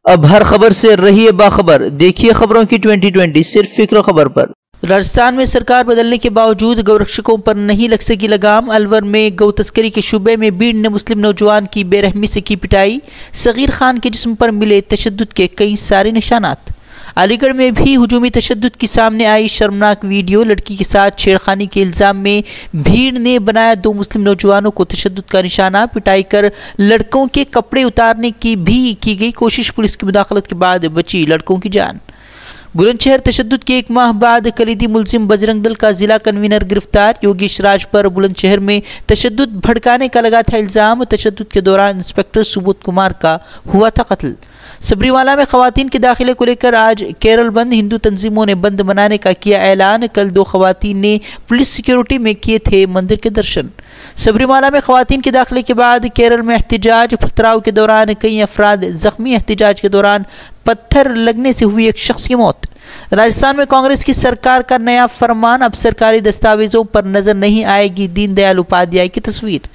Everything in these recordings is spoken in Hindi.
अब हर खबर से रहिए बाखबर। देखिए खबरों की 2020 सिर्फ फिक्र खबर पर। राजस्थान में सरकार बदलने के बावजूद गौरक्षकों पर नहीं लग सकी लगाम। अलवर में गौ तस्करी के शुबे में भीड़ ने मुस्लिम नौजवान की बेरहमी से की पिटाई। सगीर खान के जिस्म पर मिले तशद्दुद के कई सारे निशानात। अलीगढ़ में भी हुजूमी तशद्दुद की सामने आई शर्मनाक वीडियो। लड़की के साथ छेड़खानी के इल्जाम में भीड़ ने बनाया 2 मुस्लिम नौजवानों को तशद्दुद का निशाना। पिटाई कर लड़कों के कपड़े उतारने की भी की गई कोशिश। पुलिस की मुदाखलत के बाद बची लड़कों की जान। बुलंदशहर तशद्दुद के 1 माह बाद कलीदी मुलजिम बजरंग दल का जिला कन्वीनर गिरफ्तार। योगेश राज पर बुलंदशहर में तशद्दुद भड़काने का लगा था इल्जाम। तशद्दुद के दौरान इंस्पेक्टर सुबोध कुमार का हुआ था कत्ल। सबरीमाला में खवातीन के दाखिले को लेकर आज केरल बंद। हिंदू तंजीमों ने बंद मनाने का किया ऐलान। कल 2 खवातीन ने पुलिस सिक्योरिटी में किए थे मंदिर के दर्शन। सबरीमाला में खवातीन के दाखिले के बाद केरल में एहतिजाज। पथराव के दौरान कई अफराद जख्मी। एहतिजाज के दौरान पत्थर लगने से हुई एक शख्स की मौत। राजस्थान में कांग्रेस की सरकार का नया फरमान। अब सरकारी दस्तावेजों पर नजर नहीं आएगी दीनदयाल उपाध्याय की तस्वीर।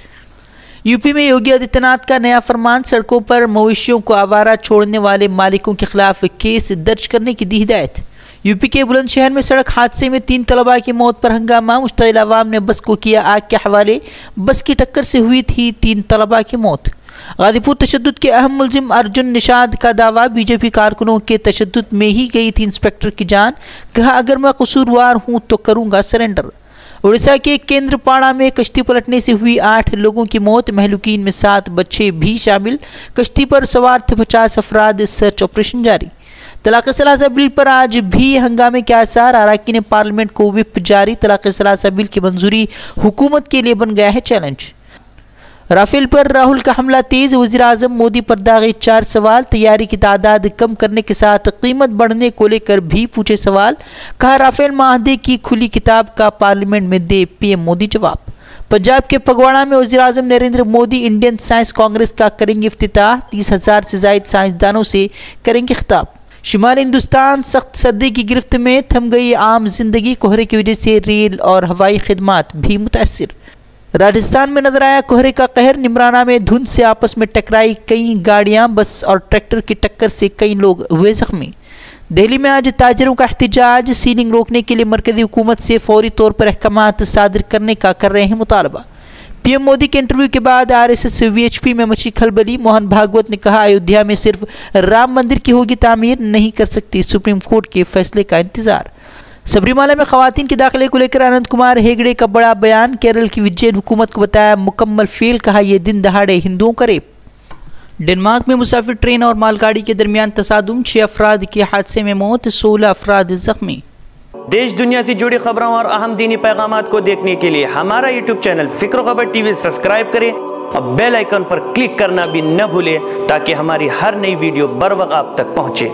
यूपी में योगी आदित्यनाथ का नया फरमान। सड़कों पर मवेशियों को आवारा छोड़ने वाले मालिकों के खिलाफ केस दर्ज करने की दी हिदायत। यूपी के बुलंदशहर में सड़क हादसे में 3 तलबा की मौत पर हंगामा। मुश्तइल अवाम ने बस को किया आग के हवाले। बस की टक्कर से हुई थी 3 तलबा की मौत। गाजीपुर तशद्दुद के अहम मुलजिम अर्जुन निषाद का दावा। बीजेपी कारकुनों के तशद्दुद में ही गई थी इंस्पेक्टर की जान। कहा अगर मैं कसूरवार हूं तो करूंगा सरेंडर। उड़ीसा के केंद्रपाड़ा में कश्ती पलटने से हुई 8 लोगों की मौत। महलूकीन में 7 बच्चे भी शामिल। कश्ती पर सवार थे 50 अफराद। सर्च ऑपरेशन जारी। तलाक़ सलासा बिल पर आज भी हंगामे के आसार। अरकान पार्लियामेंट को व्हिप जारी। तलाक़ सलासा बिल की मंजूरी हुकूमत के लिए बन गया है चैलेंज। राफेल पर राहुल का हमला तेज। वज़ीर-ए-आज़म मोदी पर दागे 4 सवाल। तैयारी की तादाद कम करने के साथ कीमत बढ़ने को लेकर भी पूछे सवाल। कहा राफेल माहदे की खुली किताब का पार्लियामेंट में दे पीएम मोदी जवाब। पंजाब के फगवाड़ा में वज़ीर-ए-आज़म नरेंद्र मोदी इंडियन साइंस कांग्रेस का करेंगे इफ्तिताह। 30,000 से ज़ायद साइंसदानों से करेंगे खिताब। शुमाली हिंदुस्तान सख्त सर्दी की गिरफ्त में थम गई आम जिंदगी। कोहरे की वजह से रेल और हवाई खिदमात भी मुतासिर। राजस्थान में नजर आया कोहरे का कहर। निमराना में धुंध से आपस में टकराई कई गाड़ियां। बस और ट्रैक्टर की टक्कर से कई लोग हुए जख्मी। दिल्ली में आज ताजरों का एहतिजाज। सीलिंग रोकने के लिए मरकजी हुकूमत से फौरी तौर पर अहकामात सादिर करने का कर रहे हैं मुतालबा। पीएम मोदी के इंटरव्यू के बाद आरएसएस वीएचपी में मची खलबली। मोहन भागवत ने कहा अयोध्या में सिर्फ राम मंदिर की होगी तामीर। नहीं कर सकती सुप्रीम कोर्ट के फैसले का इंतजार। सबरीमाला में खवातीन के दाखिले को लेकर अनंत कुमार हेगड़े का बड़ा बयान। केरल की विजयन हुकूमत को बताया मुकम्मल फेल। कहा यह दिन दहाड़े हिंदुओं का रेप। डेनमार्क में मुसाफिर ट्रेन और मालगाड़ी के दरमियान तसादुम। 6 अफराद की हादसे में मौत। 16 अफराद जख्मी। देश दुनिया से जुड़ी खबरों और अहम दीनी पैगामात को देखने के लिए हमारा यूट्यूब चैनल फिक्र खबर टीवी सब्सक्राइब करें और बेल आइकन पर क्लिक करना भी न भूलें ताकि हमारी हर नई वीडियो बर वक्त आप तक पहुँचे।